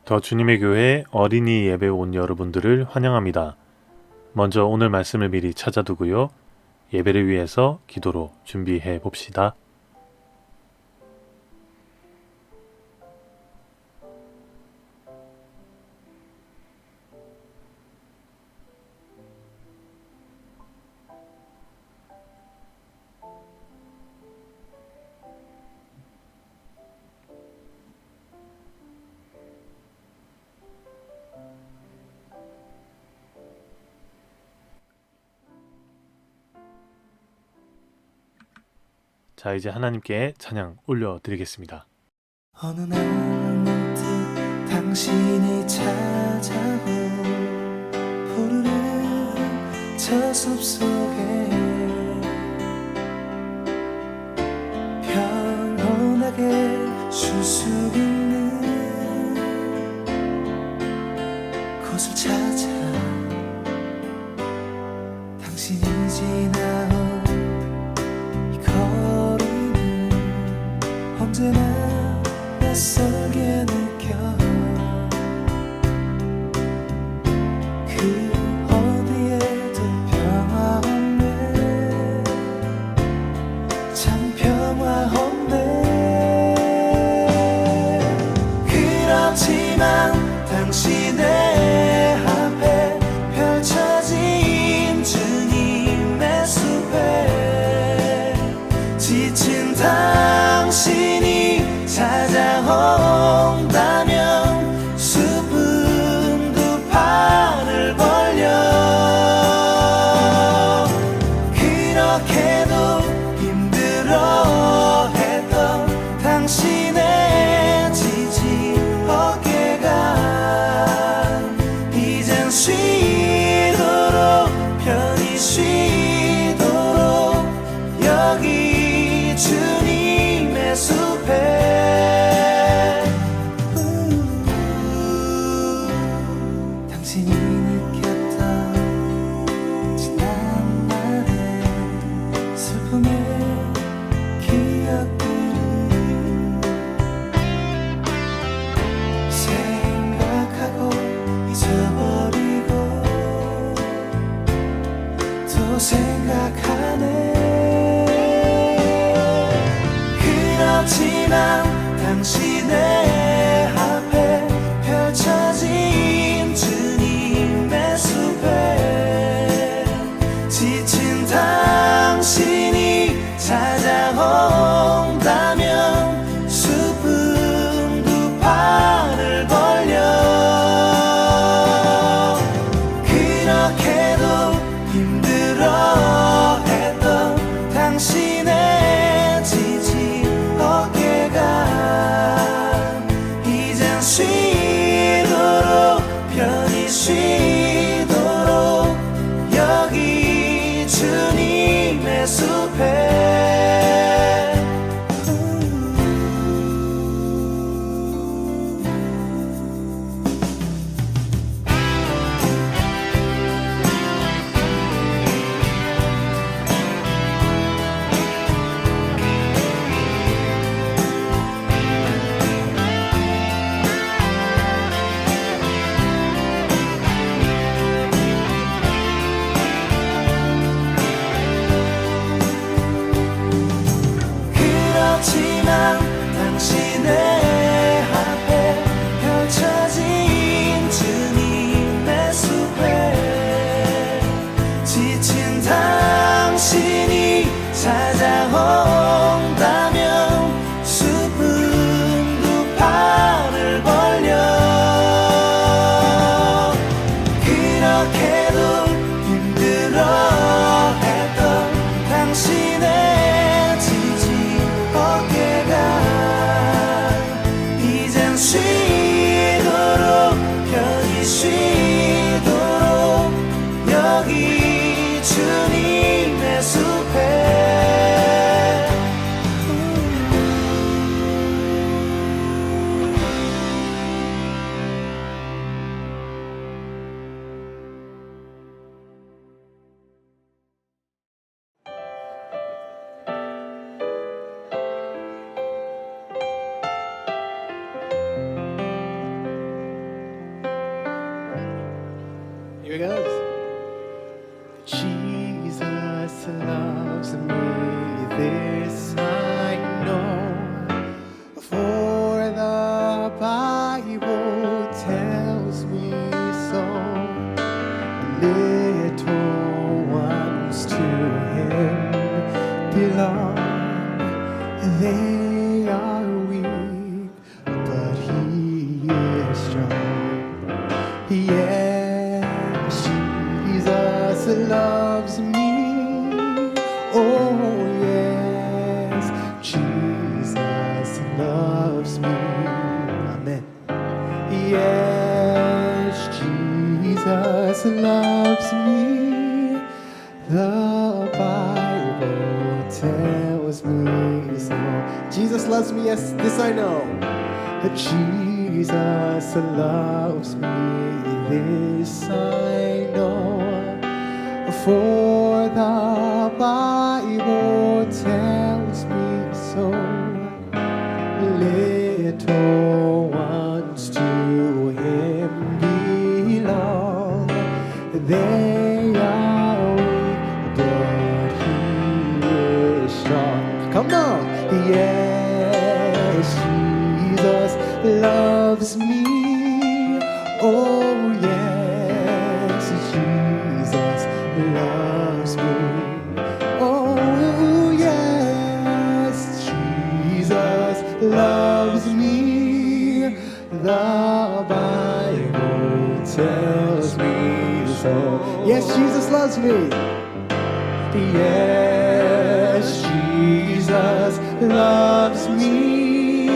더 주님의 교회 어린이 예배 온 여러분들을 환영합니다. 먼저 오늘 말씀을 미리 찾아두고요. 예배를 위해서 기도로 준비해 봅시다. 자, 이제 하나님께 찬양 올려드리겠습니다. 어느 날 문득 당신이 찾아오 푸르른 저 숲속에 평온하게 쉴 수 있는 곳을 찾아 당신이 지나온 이 거리는 언제나 낯설게 느껴 그 어디에도 평화 없네 참 평화 없네 그렇지만 당신의 앞에 펼쳐진 주님의 숲에 지친 당신이 찾아온다면 숲은 두 팔을 벌려 그렇게도 힘들어했던 당신의 지친 어깨가 이젠 쉬도록 편히 쉬도록 여기 주님의 숲에 당신이 느꼈던 지난 날의 슬픔의 기억들을 생각하고 잊어버리고 또 생각하네 그렇지만 당신의 앞에 펼쳐진 주님의 숲에 지친 당신이 찾아온다면 숲은 두 팔을 벌려 그렇게도 힘들어했던 당신의 지친 어깨가 이젠 쉬도록 편히 쉬도록 여기 주님의 숲에 그렇지만 당신의 앞에 펼쳐진 주님의 숲에 지친 당신이 찾아온다면 숲은 두 팔을 벌려 그렇게도 힘들어했던 당신의 지친 어깨가 이젠 쉬도록 편히 쉬도록 여기 주님의 숲에 Jesus loves me, this I know, for the Bible tells me so. Little ones to Him belong. They are weak, but He is strong. Yes, Jesus loves me. Oh yes, Jesus loves me. Amen. Yes, Jesus loves me. The Bible tells me so. Jesus loves me, yes, this I know. Jesus loves me, this I know. For the Bible tells me so. Little ones to Him belong. They are weak, but He is strong. Come now. Yes, Jesus loves me. Oh yes, Jesus loves me. Oh yes, Jesus loves me. The Bible tells me so. Yes, Jesus loves me. Yes, Jesus loves me.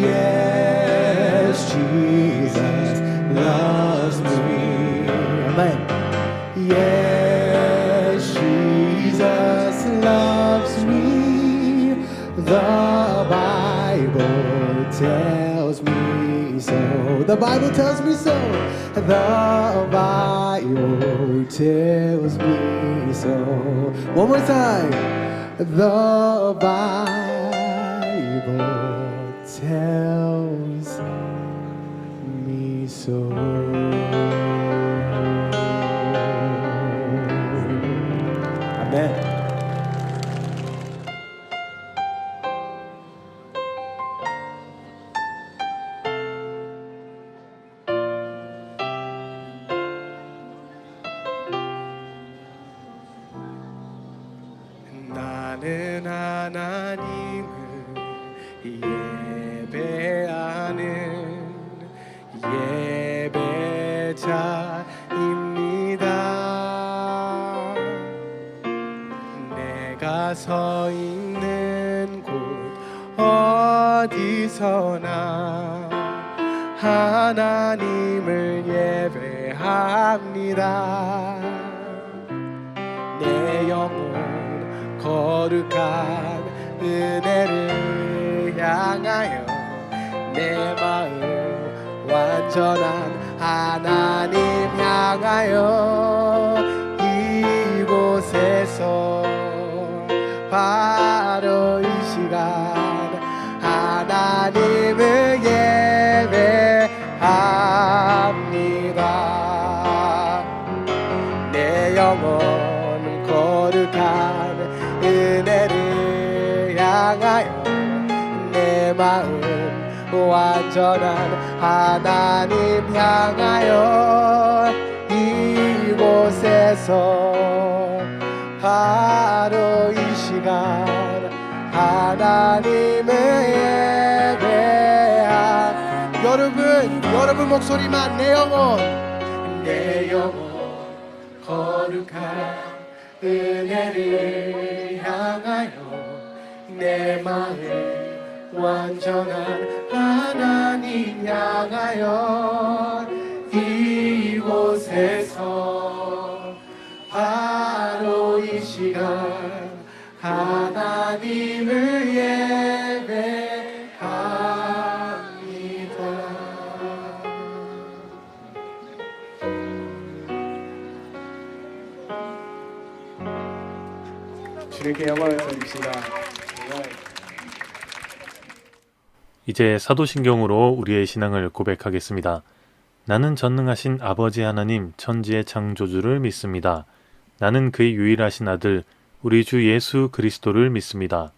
Yes, Jesus loves me. Amen. Yes, Jesus loves me. The Bible tells me so. The Bible tells me so. The Bible tells me so. One more time. The Bible tells me so. Amen. 나는 하나님을 예배하는 예배자입니다. 내가 서 있는 곳 어디서나 하나님을 예배합니다. 내 영혼 거룩한 은혜를 향하여 내 마음 완전한 하나님 향하여 이곳에서 바로 이 시간 하나님을 예배합니다. 내 영혼 거룩한 은혜를 향하여 내 마음 완전한 하나님 향하여 이곳에서 바로 이 시간 하나님을 예배한 여러분 목소리만 내 영혼 거룩한 은혜를 향하여 내 마음 완전한 하나님 향하여 이곳에서 바로 이 시간 하나님을 예배합니다. 주님께 영광을 드립시다. 이제 사도신경으로 우리의 신앙을 고백하겠습니다. 나는 전능하신 아버지 하나님 천지의 창조주를 믿습니다. 나는 그의 유일하신 아들 우리 주 예수 그리스도를 믿습니다.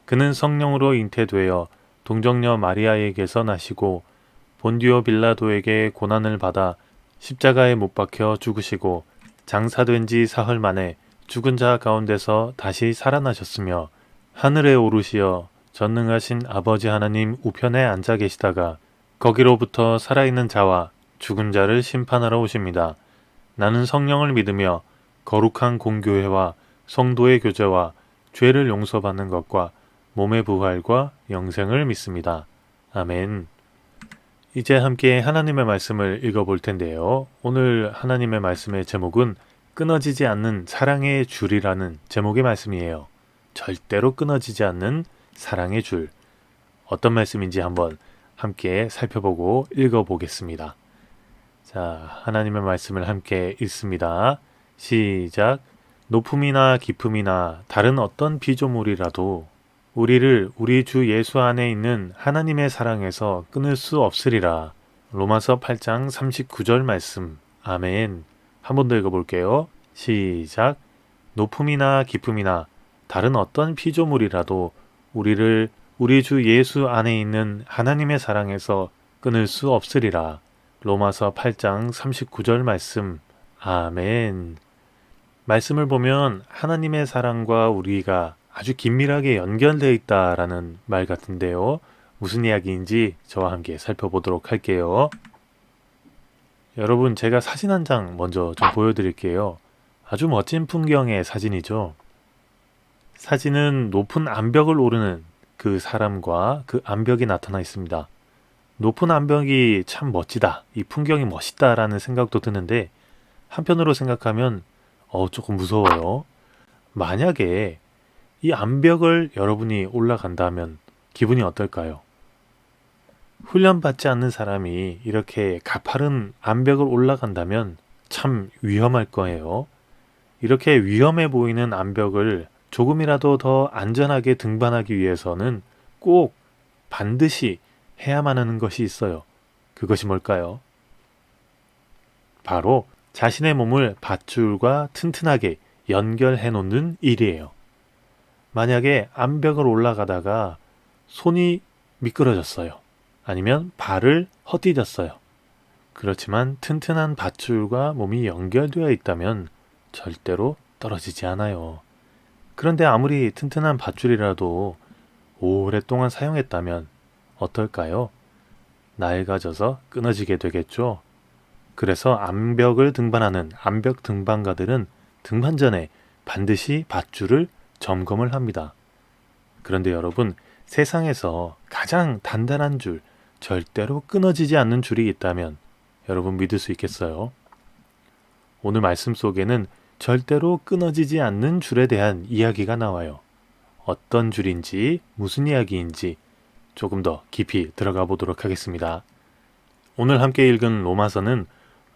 그는 성령으로 잉태되어 동정녀 마리아에게서 나시고 본디오 빌라도에게 고난을 받아 십자가에 못 박혀 죽으시고 장사된 지 사흘 만에 죽은 자 가운데서 다시 살아나셨으며 하늘에 오르시어 전능하신 아버지 하나님 우편에 앉아 계시다가 거기로부터 살아있는 자와 죽은 자를 심판하러 오십니다. 나는 성령을 믿으며 거룩한 공교회와 성도의 교제와 죄를 용서받는 것과 몸의 부활과 영생을 믿습니다. 아멘. 이제 함께 하나님의 말씀을 읽어볼 텐데요. 오늘 하나님의 말씀의 제목은 끊어지지 않는 사랑의 줄이라는 제목의 말씀이에요. 절대로 끊어지지 않는 사랑의 줄. 어떤 말씀인지 한번 함께 살펴보고 읽어보겠습니다. 자, 하나님의 말씀을 함께 읽습니다. 시작. 높음이나 깊음이나 다른 어떤 피조물이라도 우리를 우리 주 예수 안에 있는 하나님의 사랑에서 끊을 수 없으리라. 로마서 8장 39절 말씀. 아멘. 한 번 더 읽어볼게요. 시작. 높음이나 깊음이나 다른 어떤 피조물이라도 우리를 우리 주 예수 안에 있는 하나님의 사랑에서 끊을 수 없으리라. 로마서 8장 39절 말씀. 아멘. 말씀을 보면 하나님의 사랑과 우리가 아주 긴밀하게 연결되어 있다라는 말 같은데요. 무슨 이야기인지 저와 함께 살펴보도록 할게요. 여러분, 제가 사진 한 장 먼저 좀 보여드릴게요. 아주 멋진 풍경의 사진이죠. 사진은 높은 암벽을 오르는 그 사람과 그 암벽이 나타나 있습니다. 높은 암벽이 참 멋지다, 이 풍경이 멋있다라는 생각도 드는데 한편으로 생각하면 조금 무서워요. 만약에 이 암벽을 여러분이 올라간다면 기분이 어떨까요? 훈련받지 않는 사람이 이렇게 가파른 암벽을 올라간다면 참 위험할 거예요. 이렇게 위험해 보이는 암벽을 조금이라도 더 안전하게 등반하기 위해서는 꼭 반드시 해야만 하는 것이 있어요. 그것이 뭘까요? 바로 자신의 몸을 밧줄과 튼튼하게 연결해 놓는 일이에요. 만약에 암벽을 올라가다가 손이 미끄러졌어요. 아니면 발을 헛디뎠어요. 그렇지만 튼튼한 밧줄과 몸이 연결되어 있다면 절대로 떨어지지 않아요. 그런데 아무리 튼튼한 밧줄이라도 오랫동안 사용했다면 어떨까요? 낡아져서 끊어지게 되겠죠. 그래서 암벽을 등반하는 암벽 등반가들은 등반 전에 반드시 밧줄을 점검을 합니다. 그런데 여러분, 세상에서 가장 단단한 줄, 절대로 끊어지지 않는 줄이 있다면 여러분 믿을 수 있겠어요? 오늘 말씀 속에는 절대로 끊어지지 않는 줄에 대한 이야기가 나와요. 어떤 줄인지, 무슨 이야기인지 조금 더 깊이 들어가 보도록 하겠습니다. 오늘 함께 읽은 로마서는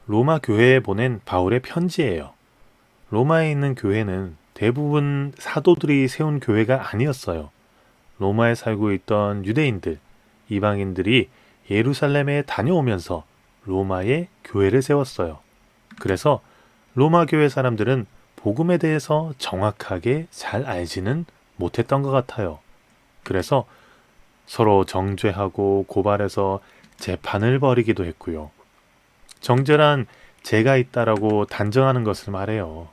로마 교회에 보낸 바울의 편지예요. 로마에 있는 교회는 대부분 사도들이 세운 교회가 아니었어요. 로마에 살고 있던 유대인들, 이방인들이 예루살렘에 다녀오면서 로마에 교회를 세웠어요. 그래서 로마 교회 사람들은 복음에 대해서 정확하게 잘 알지는 못했던 것 같아요. 그래서 서로 정죄하고 고발해서 재판을 벌이기도 했고요. 정죄란 죄가 있다라고 단정하는 것을 말해요.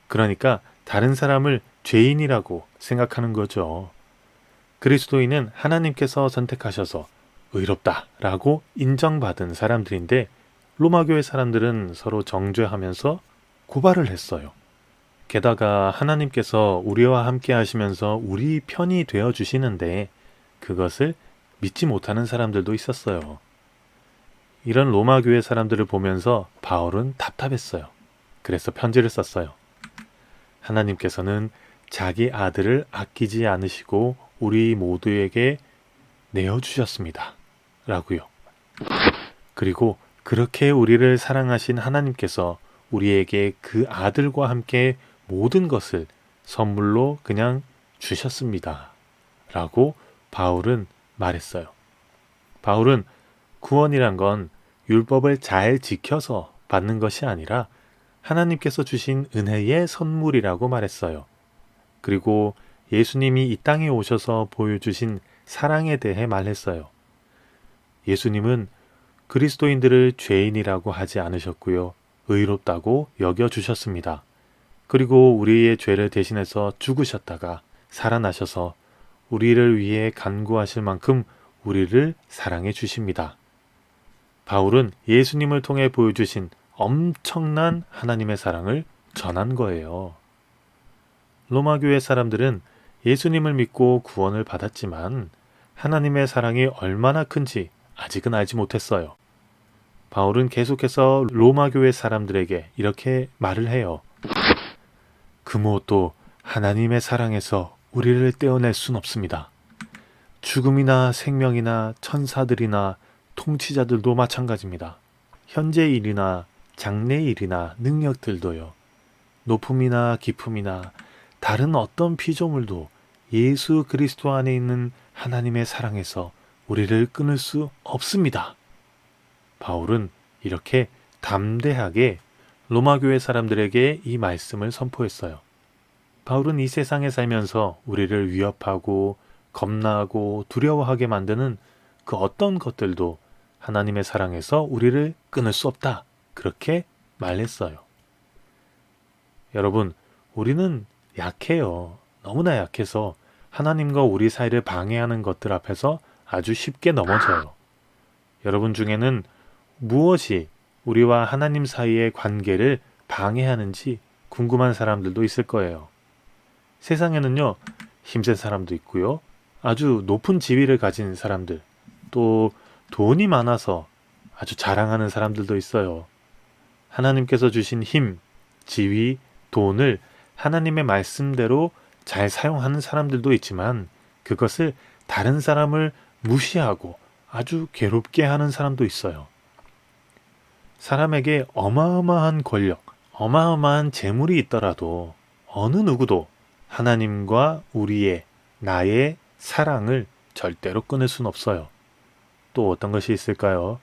그러니까 다른 사람을 죄인이라고 생각하는 거죠. 그리스도인은 하나님께서 선택하셔서 의롭다라고 인정받은 사람들인데 로마 교회 사람들은 서로 정죄하면서 고발을 했어요. 게다가 하나님께서 우리와 함께 하시면서 우리 편이 되어 주시는데 그것을 믿지 못하는 사람들도 있었어요. 이런 로마 교회 사람들을 보면서 바울은 답답했어요. 그래서 편지를 썼어요. 하나님께서는 자기 아들을 아끼지 않으시고 우리 모두에게 내어주셨습니다. 라고요. 그리고 그렇게 우리를 사랑하신 하나님께서 우리에게 그 아들과 함께 모든 것을 선물로 그냥 주셨습니다. 라고 바울은 말했어요. 바울은 구원이란 건 율법을 잘 지켜서 받는 것이 아니라 하나님께서 주신 은혜의 선물이라고 말했어요. 그리고 예수님이 이 땅에 오셔서 보여주신 사랑에 대해 말했어요. 예수님은 그리스도인들을 죄인이라고 하지 않으셨고요. 의롭다고 여겨주셨습니다. 그리고 우리의 죄를 대신해서 죽으셨다가 살아나셔서 우리를 위해 간구하실 만큼 우리를 사랑해 주십니다. 바울은 예수님을 통해 보여주신 엄청난 하나님의 사랑을 전한 거예요. 로마 교회 사람들은 예수님을 믿고 구원을 받았지만 하나님의 사랑이 얼마나 큰지 아직은 알지 못했어요. 바울은 계속해서 로마 교회 사람들에게 이렇게 말을 해요. 그 무엇도 하나님의 사랑에서 우리를 떼어낼 순 없습니다. 죽음이나 생명이나 천사들이나 통치자들도 마찬가지입니다. 현재 일이나 장래 일이나 능력들도요. 높음이나 깊음이나 다른 어떤 피조물도 예수 그리스도 안에 있는 하나님의 사랑에서 우리를 끊을 수 없습니다. 바울은 이렇게 담대하게 로마 교회 사람들에게 이 말씀을 선포했어요. 바울은 이 세상에 살면서 우리를 위협하고 겁나고 두려워하게 만드는 그 어떤 것들도 하나님의 사랑에서 우리를 끊을 수 없다. 그렇게 말했어요. 여러분, 우리는 약해요. 너무나 약해서 하나님과 우리 사이를 방해하는 것들 앞에서 아주 쉽게 넘어져요. 여러분 중에는 무엇이 우리와 하나님 사이의 관계를 방해하는지 궁금한 사람들도 있을 거예요. 세상에는요, 힘센 사람도 있고요. 아주 높은 지위를 가진 사람들, 또 돈이 많아서 아주 자랑하는 사람들도 있어요. 하나님께서 주신 힘, 지위, 돈을 하나님의 말씀대로 잘 사용하는 사람들도 있지만 그것을 다른 사람을 무시하고 아주 괴롭게 하는 사람도 있어요. 사람에게 어마어마한 권력, 어마어마한 재물이 있더라도 어느 누구도 하나님과 우리의, 나의 사랑을 절대로 끊을 순 없어요. 또 어떤 것이 있을까요?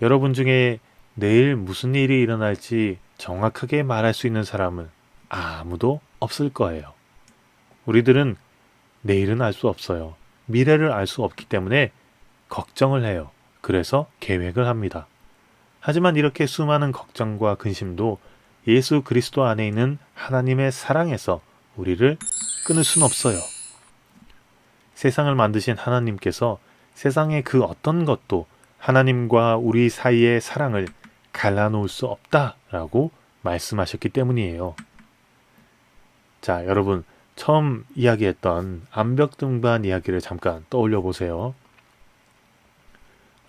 여러분 중에 내일 무슨 일이 일어날지 정확하게 말할 수 있는 사람은 아무도 없을 거예요. 우리들은 내일은 알 수 없어요. 미래를 알 수 없기 때문에 걱정을 해요. 그래서 계획을 합니다. 하지만 이렇게 수많은 걱정과 근심도 예수 그리스도 안에 있는 하나님의 사랑에서 우리를 끊을 수는 없어요. 세상을 만드신 하나님께서 세상의 그 어떤 것도 하나님과 우리 사이의 사랑을 갈라놓을 수 없다라고 말씀하셨기 때문이에요. 자, 여러분, 처음 이야기했던 암벽 등반 이야기를 잠깐 떠올려 보세요.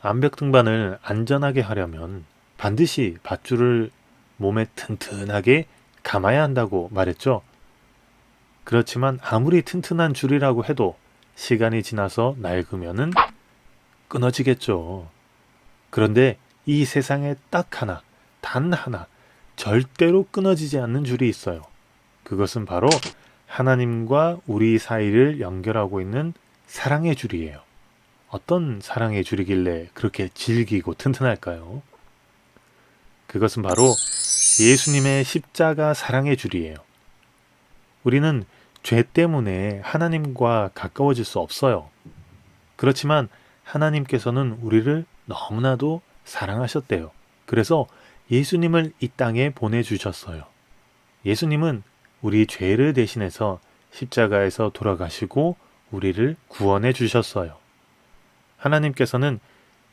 암벽 등반을 안전하게 하려면 반드시 밧줄을 몸에 튼튼하게 감아야 한다고 말했죠. 그렇지만 아무리 튼튼한 줄이라고 해도 시간이 지나서 낡으면은 끊어지겠죠. 그런데 이 세상에 딱 하나, 단 하나, 절대로 끊어지지 않는 줄이 있어요. 그것은 바로 하나님과 우리 사이를 연결하고 있는 사랑의 줄이에요. 어떤 사랑의 줄이길래 그렇게 질기고 튼튼할까요? 그것은 바로 예수님의 십자가 사랑의 줄이에요. 우리는 죄 때문에 하나님과 가까워질 수 없어요. 그렇지만 하나님께서는 우리를 너무나도 사랑하셨대요. 그래서 예수님을 이 땅에 보내주셨어요. 예수님은 우리 죄를 대신해서 십자가에서 돌아가시고 우리를 구원해 주셨어요. 하나님께서는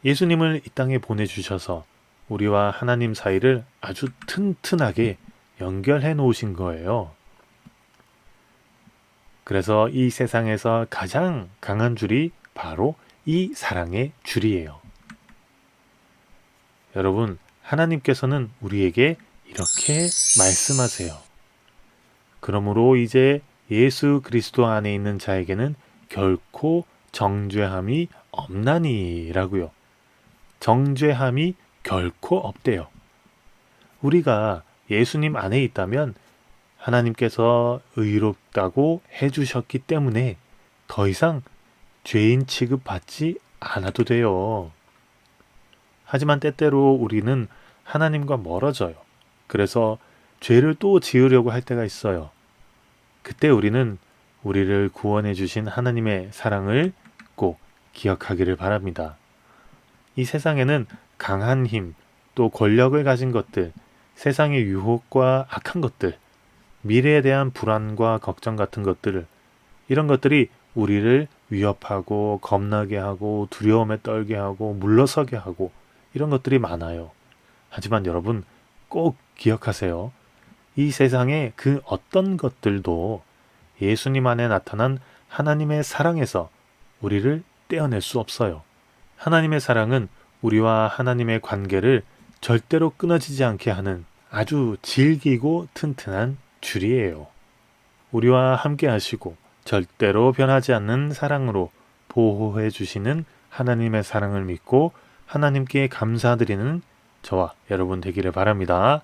예수님을 이 땅에 보내주셔서 우리와 하나님 사이를 아주 튼튼하게 연결해 놓으신 거예요. 그래서 이 세상에서 가장 강한 줄이 바로 이 사랑의 줄이에요. 여러분, 하나님께서는 우리에게 이렇게 말씀하세요. 그러므로 이제 예수 그리스도 안에 있는 자에게는 결코 정죄함이 없나니라고요. 정죄함이 결코 없대요. 우리가 예수님 안에 있다면 하나님께서 의롭다고 해주셨기 때문에 더 이상 죄인 취급받지 않아도 돼요. 하지만 때때로 우리는 하나님과 멀어져요. 그래서 죄를 또 지으려고 할 때가 있어요. 그때 우리는 우리를 구원해 주신 하나님의 사랑을 꼭 기억하기를 바랍니다. 이 세상에는 강한 힘, 또 권력을 가진 것들, 세상의 유혹과 악한 것들, 미래에 대한 불안과 걱정 같은 것들, 이런 것들이 우리를 위협하고 겁나게 하고 두려움에 떨게 하고 물러서게 하고 이런 것들이 많아요. 하지만 여러분 꼭 기억하세요. 이 세상의 그 어떤 것들도 예수님 안에 나타난 하나님의 사랑에서 우리를 떼어낼 수 없어요. 하나님의 사랑은 우리와 하나님의 관계를 절대로 끊어지지 않게 하는 아주 질기고 튼튼한 줄이에요. 우리와 함께 하시고 절대로 변하지 않는 사랑으로 보호해 주시는 하나님의 사랑을 믿고 하나님께 감사드리는 저와 여러분 되기를 바랍니다.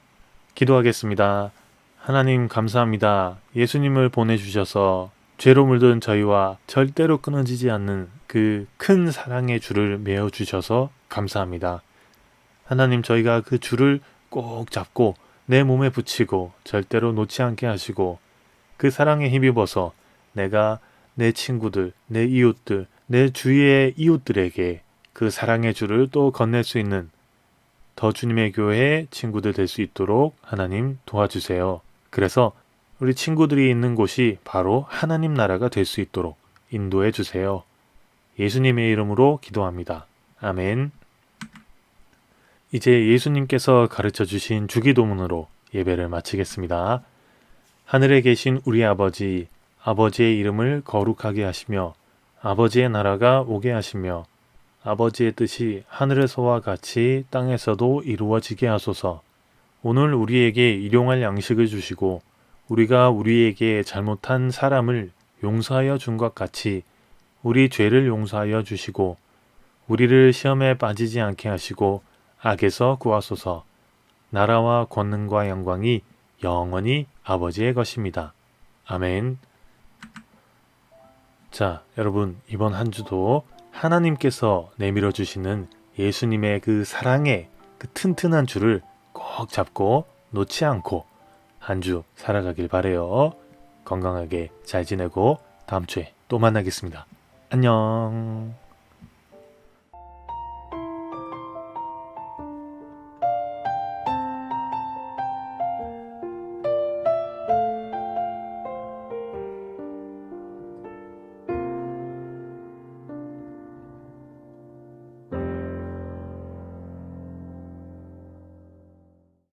기도하겠습니다. 하나님 감사합니다. 예수님을 보내주셔서 죄로 물든 저희와 절대로 끊어지지 않는 그 큰 사랑의 줄을 메어 주셔서 감사합니다. 하나님 저희가 그 줄을 꼭 잡고 내 몸에 붙이고 절대로 놓지 않게 하시고 그 사랑에 힘입어서 내가 내 친구들, 내 이웃들, 내 주위의 이웃들에게 그 사랑의 줄을 또 건넬 수 있는 더 주님의 교회 친구들 될 수 있도록 하나님 도와주세요. 그래서 우리 친구들이 있는 곳이 바로 하나님 나라가 될 수 있도록 인도해 주세요. 예수님의 이름으로 기도합니다. 아멘. 이제 예수님께서 가르쳐 주신 주기도문으로 예배를 마치겠습니다. 하늘에 계신 우리 아버지, 아버지의 이름을 거룩하게 하시며 아버지의 나라가 오게 하시며 아버지의 뜻이 하늘에서와 같이 땅에서도 이루어지게 하소서. 오늘 우리에게 일용할 양식을 주시고 우리가 우리에게 잘못한 사람을 용서하여 준 것 같이 우리 죄를 용서하여 주시고 우리를 시험에 빠지지 않게 하시고 악에서 구하소서. 나라와 권능과 영광이 영원히 아버지의 것입니다. 아멘. 자, 여러분 이번 한 주도 하나님께서 내밀어 주시는 예수님의 그 사랑의 그 튼튼한 줄을 꼭 잡고 놓지 않고 한 주 살아가길 바래요. 건강하게 잘 지내고 다음 주에 또 만나겠습니다. 안녕.